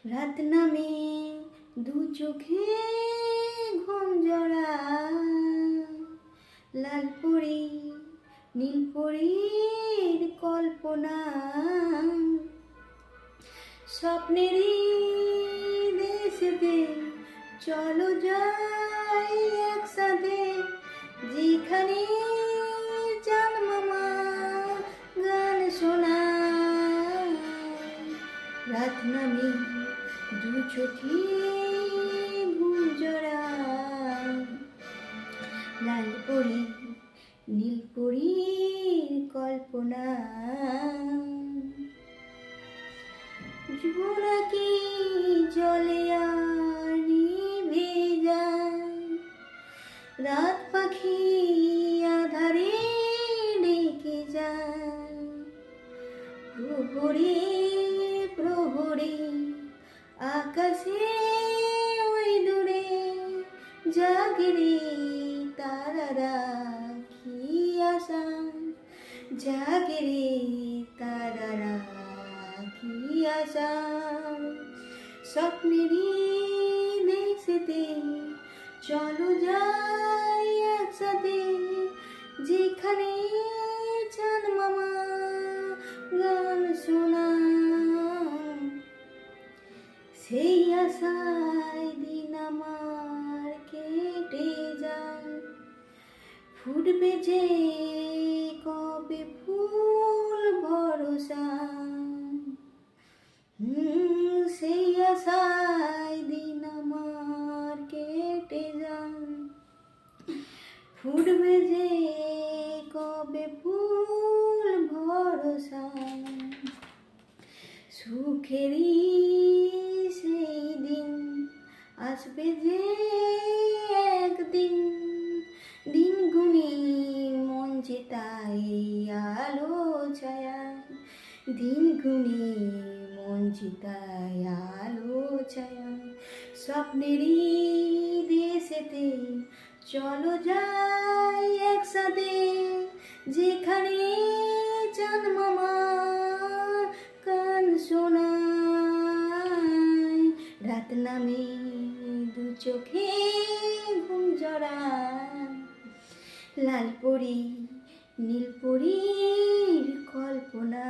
রাত নামে দু চোখে ঘুম জড়া, লাল পরি নীল পরীর কল্পনা, স্বপ্নেরই দেশেতে চলো যাই একসাথে, যেখানে চাঁদ মামা গান শোনায়। রাত নামে দু চোখে ঘুম জড়া, লাল পরি নীল পরীর কল্পনা, জোনাকি জলে আর নিভে যায়, রাত পাখি আধারে ডেকে যায়। প্রহরে প্রহরে আকাশে ওই দূরে জাগে রে তারারা কি আশা, জাগে রে তারারা কি আশা। স্বপ্নেরই দেশেতে চলো যাই একসাথে, যেখানে চাঁদ মামা গান শোনায়। সেই আশায় দিন আমার কেটে যায়, ফুটবে যে কবে ফুল ভরসা। সেই আশায় দিন আমার কেটে যায়, ফুটবে যে কবে ফুল ভরসা। সুখেরই সেই দিন আসবে যে একদিন, দিন গুনে মন জেতাই আলো ছায়া, দিন গুনে মন জেতাই আলো ছায়া। স্বপ্নেরই দেশেতে চলো যাই একসাথে, যেখানে চাঁদ মামা গান শোনায়। রাত নামে দু চোখে ঘুম জড়া, লাল পরি নীল পরীর কল্পনা।